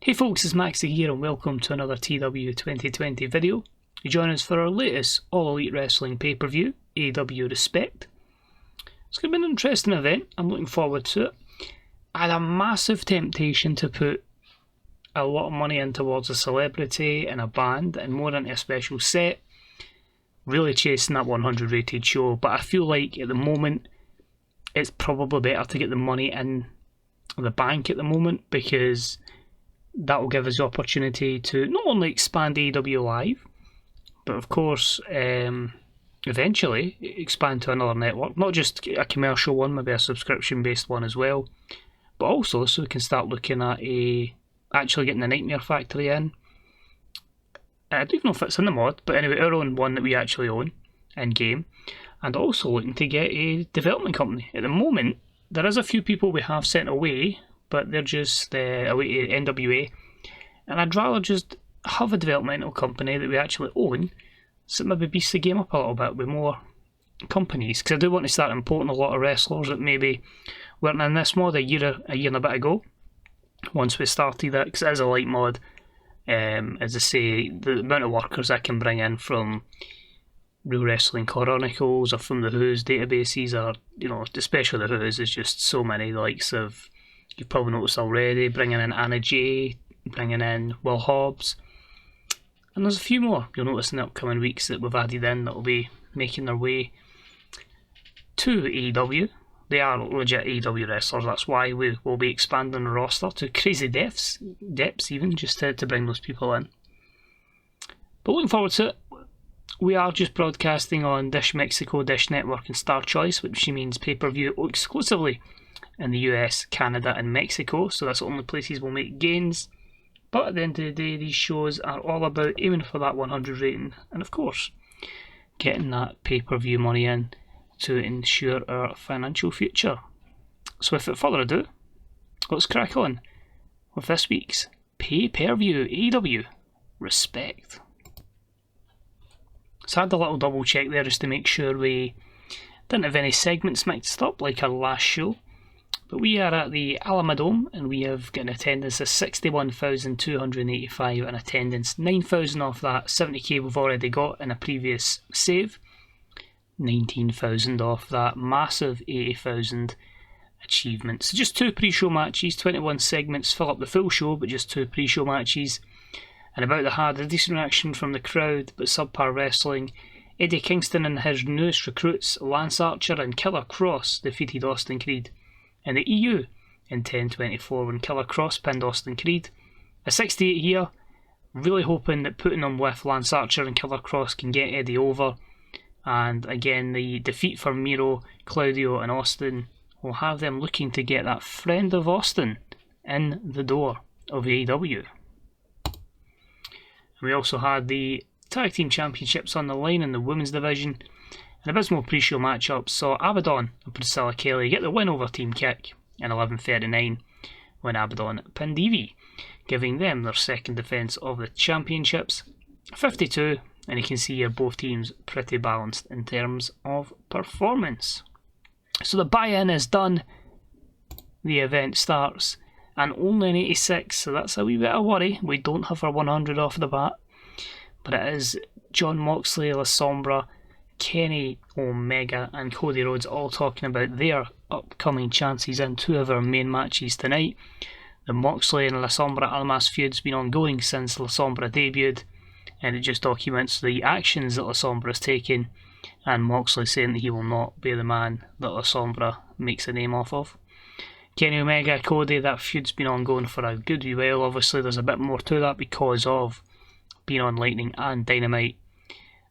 Hey folks, it's Moxley here and welcome to another TEW2020 video. You join us for our latest All Elite Wrestling pay-per-view, AEW Respect. It's going to be an interesting event, I'm looking forward to it. I had a massive temptation to put a lot of money in towards a celebrity and a band and more into a special set. Really chasing that 100 rated show, but I feel like at the moment it's probably better to get the money in the bank at the moment, because that will give us the opportunity to not only expand AEW Live, but of course eventually expand to another network, not just a commercial one, maybe a subscription based one as well, but also so we can start looking at actually getting the Nightmare Factory in. I don't know if it's in the mod, but anyway, our own one that we actually own in game, and also looking to get a development company. At the moment there is a few people we have sent away, but they're just away to NWA, and I'd rather just have a developmental company that we actually own, so maybe beast the game up a little bit with more companies, because I do want to start importing a lot of wrestlers that maybe weren't in this mod a year and a bit ago, once we started it, because it is a light mod. As I say, the amount of workers I can bring in from Real Wrestling Chronicles or from the Who's databases, or especially the Who's, is just so many. The likes of, you've probably noticed already, bringing in Anna Jay, bringing in Will Hobbs, and there's a few more you'll notice in the upcoming weeks that we've added in that will be making their way to AEW. They are legit AEW wrestlers, that's why we will be expanding the roster to crazy depths even, just to bring those people in. But looking forward to it. We are just broadcasting on Dish Mexico, Dish Network and Star Choice, which means pay-per-view exclusively in the US, Canada and Mexico, so that's the only places we'll make gains. But at the end of the day, these shows are all about aiming for that 100 rating, and of course getting that pay-per-view money in to ensure our financial future. So without further ado, let's crack on with this week's pay-per-view AEW Respect. So I had a little double check there just to make sure we didn't have any segments mixed up like our last show. But we are at the Alamodome and we have got an attendance of 61,285 in attendance. 9,000 off that 70k we've already got in a previous save. 19,000 off that massive 80,000 achievement. So just 2 pre-show matches, 21 segments fill up the full show, but just 2 pre-show matches. And about the had a decent reaction from the crowd, but subpar wrestling. Eddie Kingston and his newest recruits, Lance Archer and Killer Cross, defeated Austin Creed in the EU in 10:24 when Killer Cross pinned Austin Creed. A 68 here, really hoping that putting them with Lance Archer and Killer Cross can get Eddie over. And again, the defeat for Miro, Claudio and Austin will have them looking to get that friend of Austin in the door of AEW. We also had the Tag Team Championships on the line in the Women's Division. An abysmal pre-show matchup saw Abaddon and Priscilla Kelly get the win over Team Kick in 11:39 when Abaddon pinned Evie, giving them their second defence of the championships. 52, and you can see here both teams pretty balanced in terms of performance. So the buy-in is done, the event starts, and only an 86, so that's a wee bit of worry. We don't have our 100 off the bat, but it is John Moxley, La Sombra, Kenny Omega and Cody Rhodes all talking about their upcoming chances in 2 of our main matches tonight. The Moxley and La Sombra Almas feud's been ongoing since La Sombra debuted, and it just documents the actions that La Sombra has taken, and Moxley saying that he will not be the man that La Sombra makes a name off of. Kenny Omega, Cody, that feud's been ongoing for a good wee while. Obviously there's a bit more to that because of being on Lightning and Dynamite,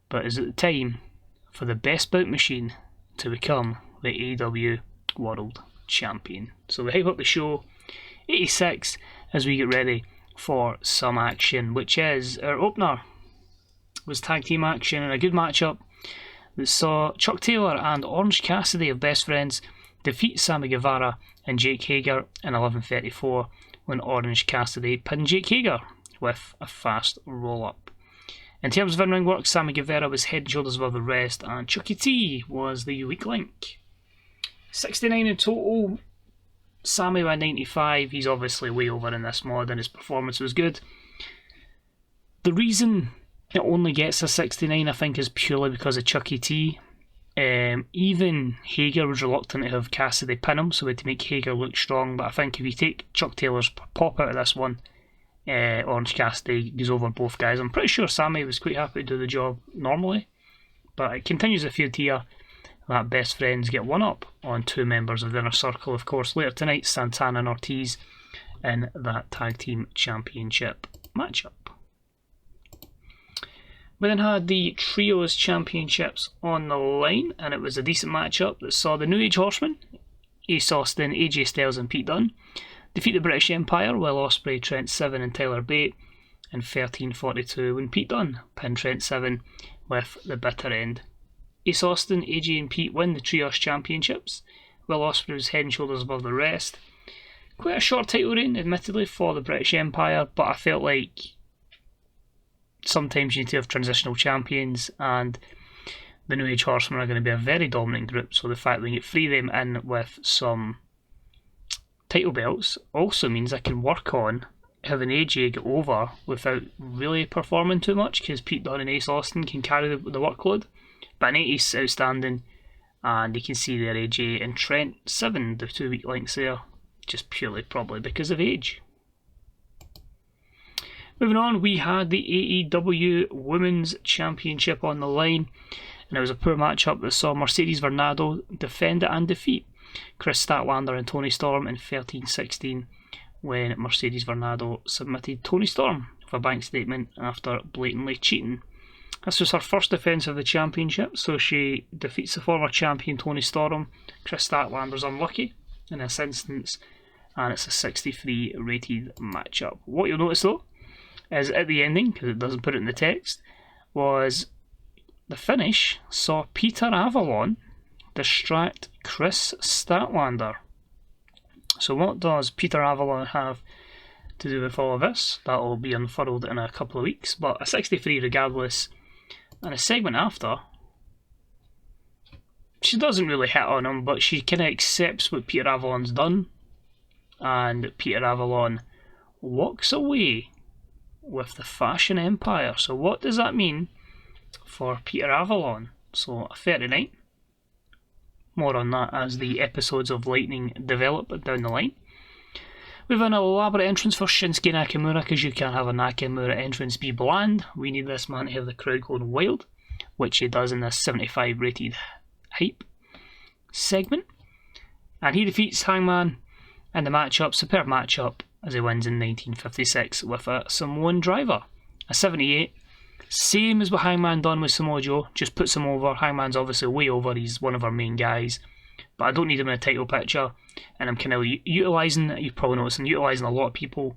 but is it the time for the best bout machine to become the AEW World Champion? So we hype up the show, 86, as we get ready for some action, which is our opener was tag team action and a good matchup that saw Chuck Taylor and Orange Cassidy of Best Friends defeat Sammy Guevara and Jake Hager in 11:34 when Orange Cassidy pinned Jake Hager with a fast roll-up. In terms of in-ring work, Sammy Guevara was head and shoulders above the rest, and Chucky T was the weak link. 69 in total. Sammy by 95, he's obviously way over in this mod and his performance was good. The reason it only gets a 69, I think, is purely because of Chucky T. Even Hager was reluctant to have Cassidy pin him, so we had to make Hager look strong, but I think if you take Chuck Taylor's pop out of this one, Orange Cassidy goes over both guys. I'm pretty sure Sammy was quite happy to do the job normally, but it continues the feud here that best friends get one up on two members of the Inner Circle, of course, later tonight, Santana and Ortiz in that Tag Team Championship matchup. We then had the Trios Championships on the line, and it was a decent matchup that saw the New Age Horsemen, Ace Austin, AJ Styles and Pete Dunne, defeat the British Empire, Will Ospreay, Trent Seven and Tyler Bate in 13:42 when Pete Dunne pinned Trent Seven with the bitter end. Ace Austin, AJ and Pete win the Trios Championships. Will Ospreay was head and shoulders above the rest. Quite a short title reign, admittedly, for the British Empire, but I felt like sometimes you need to have transitional champions, and the New Age Horsemen are going to be a very dominant group, so the fact that we get three of them in with some title belts also means I can work on having AJ get over without really performing too much, because Pete Dunne and Ace Austin can carry the workload. But an 80's outstanding, and you can see there AJ and Trent Seven, the 2 weak links there, just purely probably because of age. Moving on, we had the AEW Women's Championship on the line, and it was a poor matchup that saw Mercedes Varnado defend it and defeat Chris Statlander and Toni Storm in 13:16 when Mercedes Varnado submitted Toni Storm with a bank statement after blatantly cheating. This was her first defence of the championship, so she defeats the former champion Toni Storm. Chris Statlander's unlucky in this instance, and it's a 63 rated matchup. What you'll notice though is at the ending, because it doesn't put it in the text, was the finish saw Peter Avalon distract Chris Statlander. So what does Peter Avalon have to do with all of this? That will be unfurled in a couple of weeks, but a 63 regardless. And a segment after, she doesn't really hit on him, but she kind of accepts what Peter Avalon's done, and Peter Avalon walks away with the Fashion Empire. So what does that mean for Peter Avalon? So a 39. More on that as the episodes of Lightning develop down the line. We have an elaborate entrance for Shinsuke Nakamura, because you can't have a Nakamura entrance be bland. We need this man to have the crowd going wild, which he does in this 75 rated hype segment. And he defeats Hangman in the matchup, superb matchup, as he wins in 1956 with a Samoan driver. A 78, same as what Hangman done with Samoa Joe, just puts him over. Hangman's obviously way over, he's one of our main guys, but I don't need him in a title picture, and I'm kind of utilising, you've probably noticed, I'm utilising a lot of people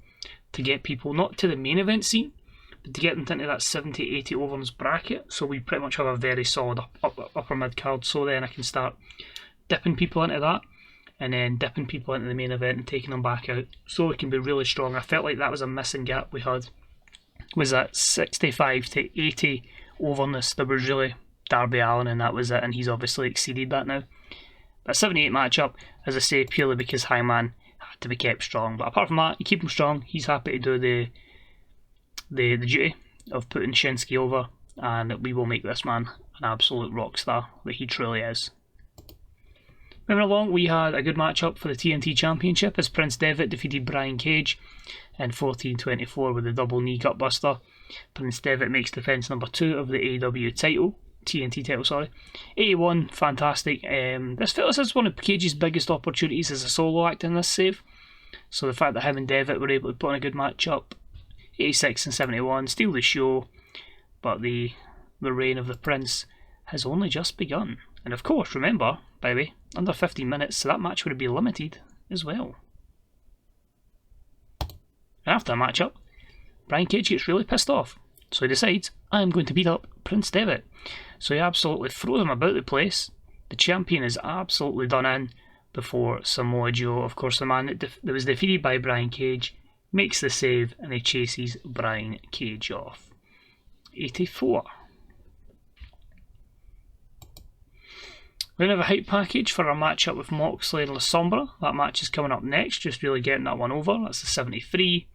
to get people not to the main event scene, but to get them into that 70-80 overs bracket, so we pretty much have a very solid upper mid card, so then I can start dipping people into that, and then dipping people into the main event and taking them back out, so it can be really strong. I felt like that was a missing gap we had, was that 65 to 80 overness that was really Darby Allin, and that was it, and he's obviously exceeded that now. A 78 matchup, as I say, purely because Hangman had to be kept strong. But apart from that, you keep him strong, he's happy to do the duty of putting Shinsuke over, and we will make this man an absolute rock star that he truly is. Moving along, we had a good matchup for the TNT Championship as Prince Devitt defeated Brian Cage in 14:24 with a double knee gutbuster. Prince Devitt makes defence number 2 of the AEW title. TNT title, sorry. 81, fantastic. This feels as one of Cage's biggest opportunities as a solo act in this save. So the fact that him and Devitt were able to put on a good matchup, 86 and 71, steal the show, but the reign of the Prince has only just begun. And of course, remember, by the way, under 15 minutes, so that match would be limited as well. And after the matchup, Brian Cage gets really pissed off, so he decides, I'm going to beat up Prince Devitt. So he absolutely throws him about the place. The champion is absolutely done in before Samoa Joe, of course the man that was defeated by Brian Cage, makes the save and he chases Brian Cage off. 84. We're going to have a hype package for our matchup with Moxley and Sombra. That match is coming up next, just really getting that one over. That's the 73.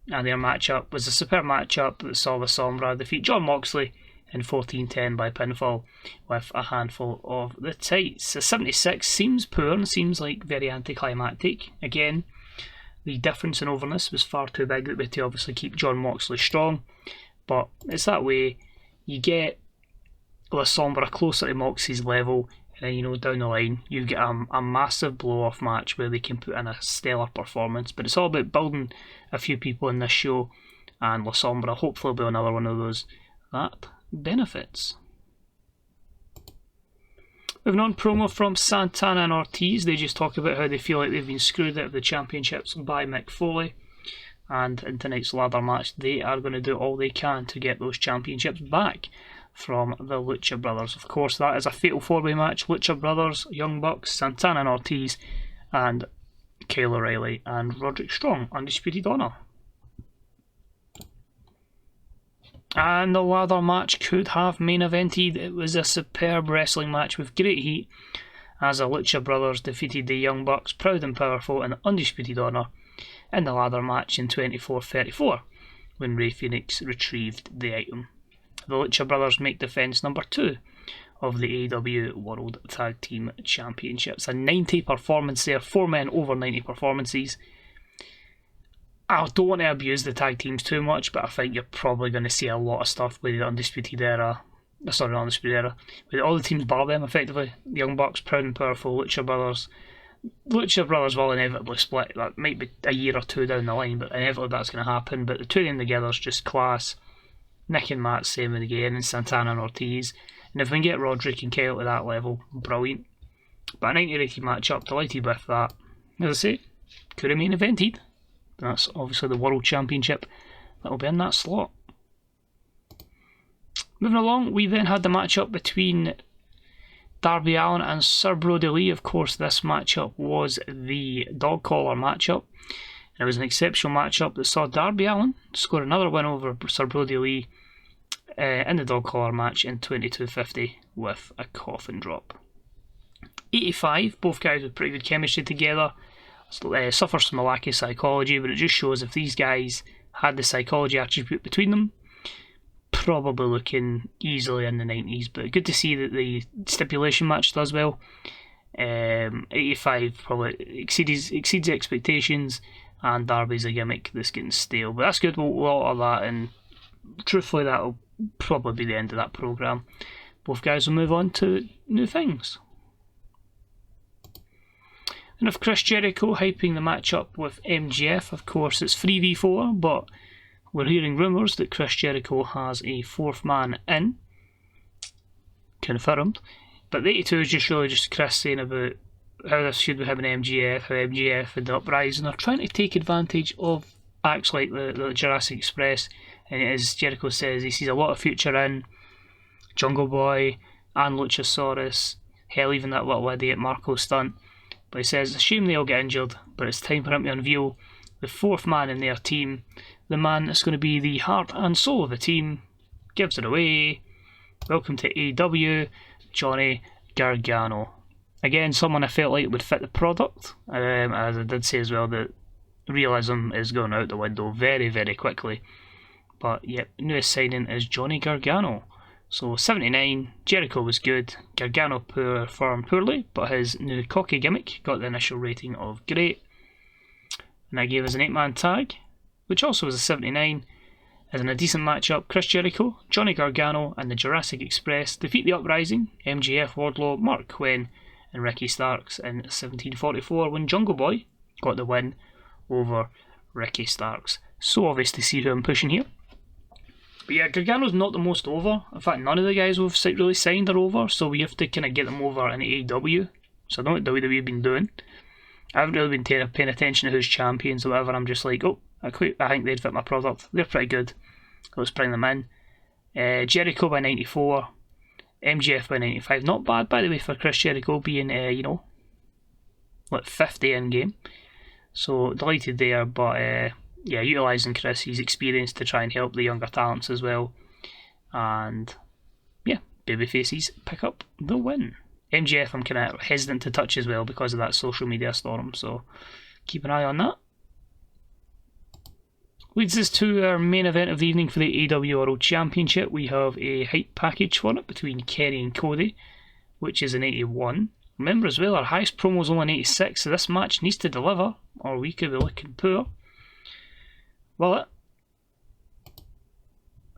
And their matchup was a superb matchup that saw Sombra defeat Jon Moxley in 14-10 by pinfall with a handful of the tights. The 76 seems poor and seems like very anticlimactic. Again, the difference in overness was far too big that we had to obviously keep Jon Moxley strong. But it's that way. You get Sombra closer to Moxie's level, and then down the line you get a massive blow-off match where they can put in a stellar performance. But it's all about building a few people in this show, and Sombra hopefully will be another one of those that benefits. Moving on, promo from Santana and Ortiz. They just talk about how they feel like they've been screwed out of the championships by Mick Foley, and in tonight's ladder match they are going to do all they can to get those championships back from the Lucha Brothers. Of course, that is a fatal four-way match. Lucha Brothers, Young Bucks, Santana and Ortiz, and Kyle O'Reilly and Roderick Strong, Undisputed Honor. And the ladder match could have main evented. It was a superb wrestling match with great heat as the Lucha Brothers defeated the Young Bucks, Proud and Powerful, and Undisputed Honor in the ladder match in 24-34 when Rey Fenix retrieved the item. The Lucha Brothers make defence number 2 of the AEW World Tag Team Championships. A 90 performance there, 4 men over 90 performances. I don't want to abuse the tag teams too much, but I think you're probably going to see a lot of stuff with the Undisputed Era. Sorry, not Undisputed Era. With all the teams bar them, effectively. The Young Bucks, Proud and Powerful, Lucha Brothers. Lucha Brothers will inevitably split. That might be a year or two down the line, but inevitably that's going to happen. But the two of them together is just class. Nick and Matt, same again, and Santana and Ortiz. And if we can get Roderick and Kyle to that level, brilliant. But a 90-rated matchup, delighted with that. As I say, could have main evented. That's obviously the World Championship that will be in that slot. Moving along, we then had the matchup between Darby Allin and Sir Brody Lee. Of course, this matchup was the dog collar matchup. And it was an exceptional matchup that saw Darby Allin score another win over Sir Brody Lee in the dog collar match in 22-50 with a coffin drop. 85, both guys with pretty good chemistry together. Suffers from a lack of psychology, but it just shows if these guys had the psychology attribute between them, probably looking easily in the 90s. But good to see that the stipulation match does well. 85 probably exceeds expectations, and Darby's a gimmick that's getting stale. But that's good, we'll alter that, and truthfully that'll probably be the end of that programme. Both guys will move on to new things. And of Chris Jericho hyping the matchup with MJF, of course it's 3v4, but we're hearing rumours that Chris Jericho has a 4th man in. Confirmed. But the 82 is just Chris saying about how this should be him and MJF, how MJF and the Uprising are trying to take advantage of acts like the Jurassic Express, and as Jericho says, he sees a lot of future in Jungle Boy and Luchasaurus, hell even that little idiot Marco stunt. But he says it's a shame they all get injured, but it's time for him to unveil the 4th man in their team, the man that's going to be the heart and soul of the team. Gives it away. Welcome to AEW, Johnny Gargano. Again, someone I felt like would fit the product, as I did say as well that realism is going out the window very, very quickly. But yep, newest signing is Johnny Gargano. So 79, Jericho was good, Gargano performed poorly, but his new cocky gimmick got the initial rating of great. And that gave us an 8-man tag, which also was a 79. As in a decent matchup, Chris Jericho, Johnny Gargano and the Jurassic Express defeat the Uprising, MJF, Wardlow, Mark Quinn and Ricky Starks in 1744 when Jungle Boy got the win over Ricky Starks. So obvious to see who I'm pushing here. But yeah, Gargano's not the most over. In fact, none of the guys we've really signed are over, so we have to kind of get them over in AEW. So I don't know what WWE have been doing. I haven't really been paying attention to who's champions or whatever. I'm just like, oh, I think they'd fit my product. They're pretty good. Let's bring them in. Jericho by 94. MJF by 95. Not bad, by the way, for Chris Jericho being, like 50 in game. So delighted there, but yeah, utilising Chris, his experience to try and help the younger talents as well. And yeah, babyfaces pick up the win. MJF I'm kind of hesitant to touch as well because of that social media storm, so keep an eye on that. Leads us to our main event of the evening for the AEW World Championship. We have a hype package for it between Kenny and Cody, which is an 81. Remember as well, our highest promo is only an 86, so this match needs to deliver, or we could be looking poor. Well,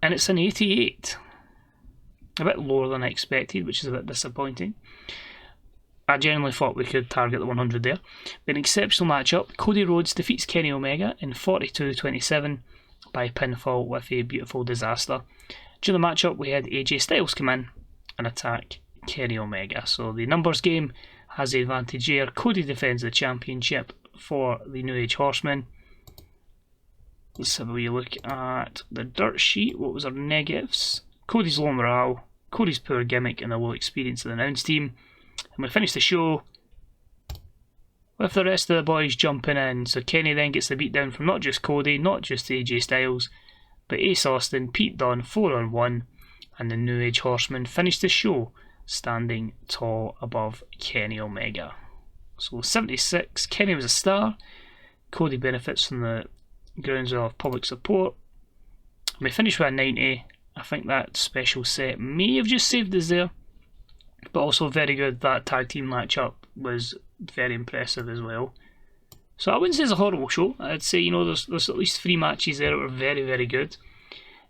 and it's an 88. A bit lower than I expected, which is a bit disappointing. I genuinely thought we could target the 100 there. An exceptional matchup. Cody Rhodes defeats Kenny Omega in 42-27 by pinfall with a beautiful disaster. During the matchup, we had AJ Styles come in and attack Kenny Omega. So the numbers game has the advantage here. Cody defends the championship for the New Age Horsemen. Let's have a wee look at the dirt sheet. What was our negatives? Cody's low morale, Cody's poor gimmick, and the low experience of the announce team. And we finish the show with the rest of the boys jumping in. So Kenny then gets the beatdown from not just Cody, not just AJ Styles, but Ace Austin, Pete Dunne, 4-on-1, and the New Age Horsemen finish the show standing tall above Kenny Omega. So 76, Kenny was a star. Cody benefits from the groundswell of public support. And we finish with a 90. I think that special set may have just saved us there, but also very good. That tag team matchup was very impressive as well. So I wouldn't say it's a horrible show. I'd say, you know, there's at least 3 matches there that were very, very good,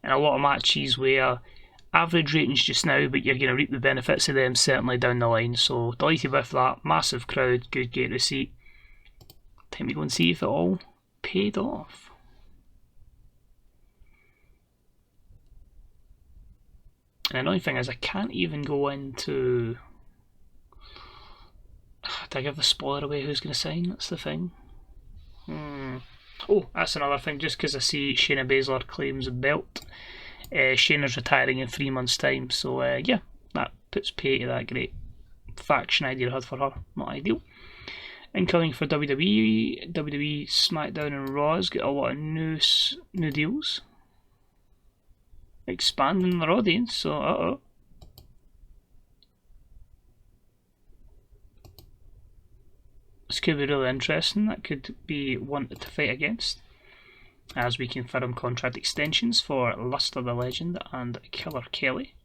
and a lot of matches where average ratings just now, but you're going to reap the benefits of them certainly down the line. So delighted with that. Massive crowd, good gate receipt. Time to go and see if it all paid off. And the annoying thing is I can't even go into... Did I give the spoiler away who's going to sign? That's the thing. Oh, that's another thing. Just because I see Shayna Baszler claims a belt. Shayna's retiring in 3 months' time. So, yeah, that puts pay to that great faction idea I had for her. Not ideal. Incoming for WWE, SmackDown and Raw's got a lot of new deals. Expanding their audience, so this could be really interesting. That could be one to fight against, as we confirm contract extensions for Luster the Legend and Killer Kelly.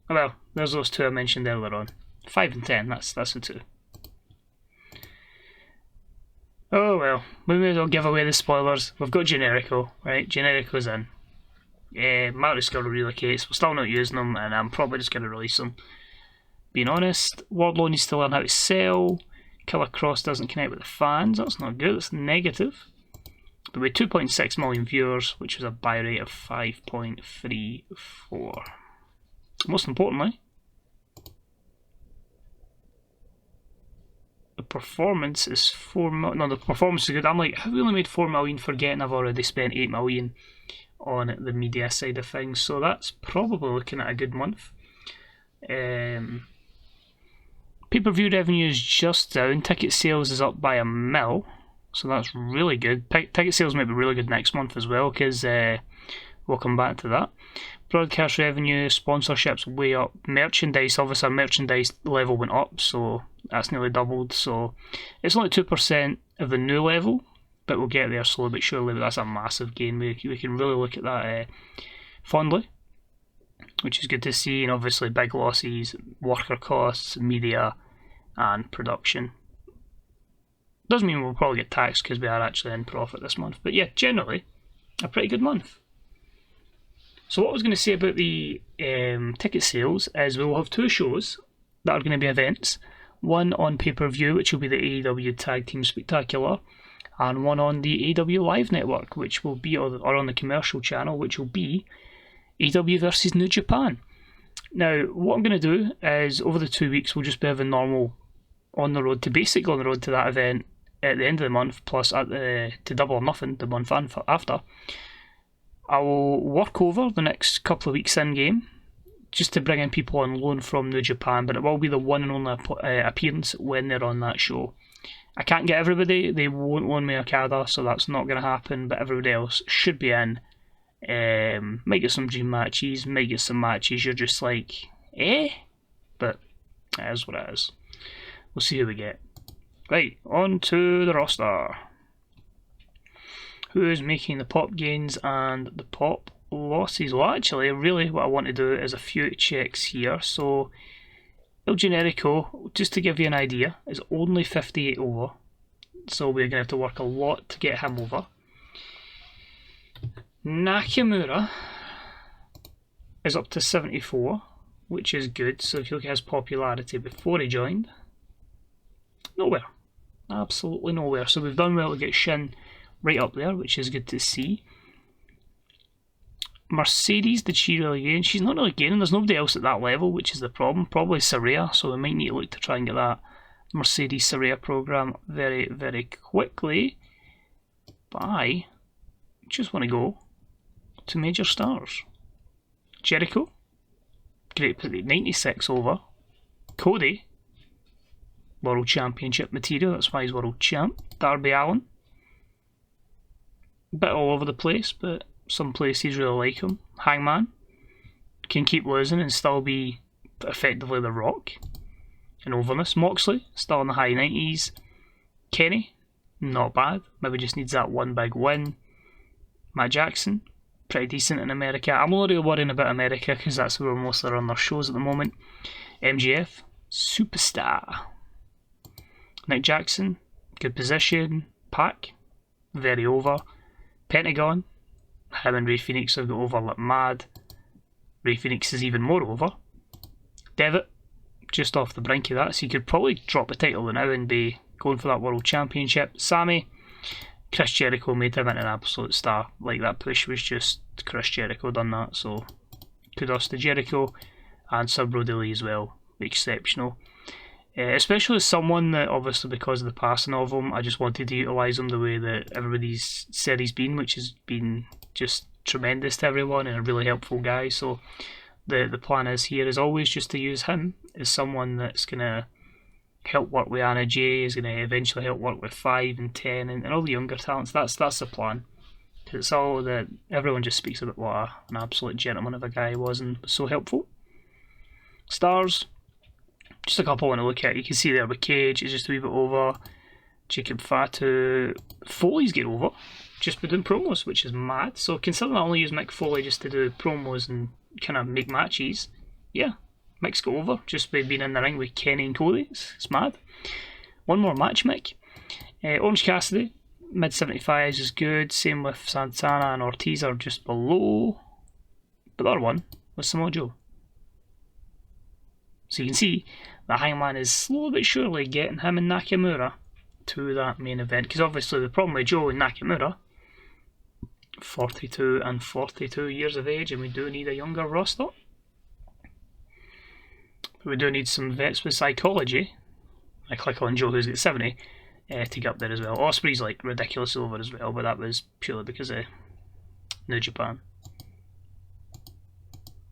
Well, there's those 2 I mentioned earlier on. 5 and 10, that's the 2. Oh well, we may as well give away the spoilers. We've got Jericho, right? Jericho's in. Marty's going to relocate, we're still not using them, and I'm probably just going to release them. Being honest, Wardlow needs to learn how to sell. Killer Cross doesn't connect with the fans, that's not good, that's negative. But with 2.6 million viewers, which was a buy rate of 5.34. Most importantly, the performance is 4 million. No, the performance is good. I'm like, have we only made 4 million forgetting I've already spent 8 million on the media side of things, so that's probably looking at a good month. Pay-per-view revenue is just down. Ticket sales is up by 1 mil, so that's really good. Ticket sales might be really good next month as well, because we'll come back to that. Broadcast revenue, sponsorships way up. Merchandise, obviously our merchandise level went up, so that's nearly doubled. So it's only 2% of the new level, but we'll get there slowly but surely. But that's a massive gain. We can really look at that fondly, which is good to see. And obviously big losses, worker costs, media and production. Doesn't mean we'll probably get taxed because we are actually in profit this month, but yeah, generally a pretty good month. So what I was going to say about the ticket sales is we will have 2 shows that are going to be events. One on pay-per-view, which will be the AEW Tag Team Spectacular, and one on the AEW Live Network, which will be, or on the commercial channel, which will be AEW versus New Japan. Now, what I'm going to do is, over the 2 weeks, we'll just be having normal on the road to that event at the end of the month, plus to Double or Nothing the month after. I will work over the next couple of weeks in-game, just to bring in people on loan from New Japan, but it will be the one and only appearance when they're on that show. I can't get everybody, they won't loan me Okada, so that's not going to happen, but everybody else should be in Might get some dream matches, might get some matches you're just like, eh? But it is what it is. We'll see who we get. Right, on to the roster. Who is making the pop gains and the pop losses? Well, actually, really what I want to do is a few checks here. So, Jericho, just to give you an idea, is only 58 over. So we're going to have to work a lot to get him over. Nakamura is up to 74, which is good. So if you look at his popularity before he joined, nowhere. Absolutely nowhere. So we've done well to get Shin right up there, which is good to see. Mercedes, did she really gain? She's not really gaining. There's nobody else at that level, which is the problem. Probably Saraya, so we might need to look to try and get that Mercedes Saraya program very, very quickly. But I just want to go to major stars. Jericho, great, 96 over. Cody, World Championship material, that's why he's World Champ. Darby Allin, bit all over the place, but some places really like him. Hangman can keep losing and still be effectively The Rock in overness. Moxley, still in the high 90s. Kenny, not bad. Maybe just needs that one big win. Matt Jackson, pretty decent in America. I'm already worrying about America because that's where most are on their shows at the moment. MJF, superstar. Nick Jackson, good position. Pac, very over. Pentagon, him and Ray Phoenix have got over like mad. Ray Phoenix is even more over. Devitt, just off the brink of that, so you could probably drop the title now and be going for that World Championship. Sammy, Chris Jericho made him into an absolute star. Like, that push was just Chris Jericho done that, so kudos to Jericho. And Sir Brody Lee as well, exceptional. Especially as someone that, obviously because of the passing of him, I just wanted to utilise him the way that everybody's said he's been, which has been just tremendous to everyone and a really helpful guy. So the plan is here is always just to use him as someone that's going to help work with Anna Jay, is going to eventually help work with 5 and 10 and all the younger talents. That's the plan. Because it's all that everyone just speaks about what an absolute gentleman of a guy he was and was so helpful. Stars, just a couple I want to look at. You can see there with Cage, it's just a wee bit over. Jacob Fatu, Foley's get over, just by doing promos, which is mad. So considering I only use Mick Foley just to do promos and kind of make matches, yeah, Mick's got over just by being in the ring with Kenny and Cody. It's mad. One more match, Mick. Orange Cassidy, mid 75s is good. Same with Santana and Ortiz are just below. But the other one was Samoa Joe. So you can see that Hangman is slowly but surely getting him and Nakamura to that main event. Because obviously the problem with Joe and Nakamura, 42 and 42 years of age, and we do need a younger roster. We do need some vets with psychology. I click on Joe, who's got 70, to get up there as well. Ospreay's like ridiculous over as well, but that was purely because of New Japan.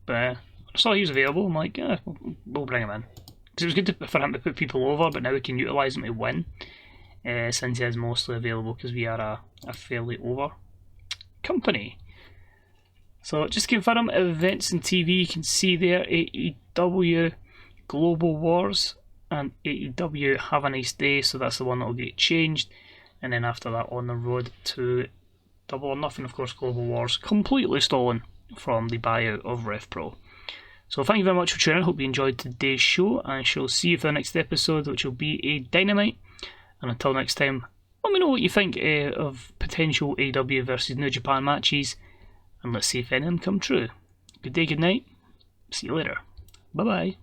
But I saw he was available. I'm like, yeah, we'll bring him in. Because it was good for him to put people over, but now we can utilise him to win. Since he is mostly available because we are a fairly over company. So just to confirm, events and TV, you can see there AEW Global Wars and AEW Have a Nice Day, so that's the one that will get changed. And then after that, on the road to Double or Nothing, of course, Global Wars, completely stolen from the buyout of Rev Pro. So thank you very much for tuning in. Hope you enjoyed today's show. I shall see you for the next episode, which will be a Dynamite. And until next time, let me know what you think of potential AEW versus New Japan matches, and let's see if any of them come true. Good day, good night. See you later. Bye bye.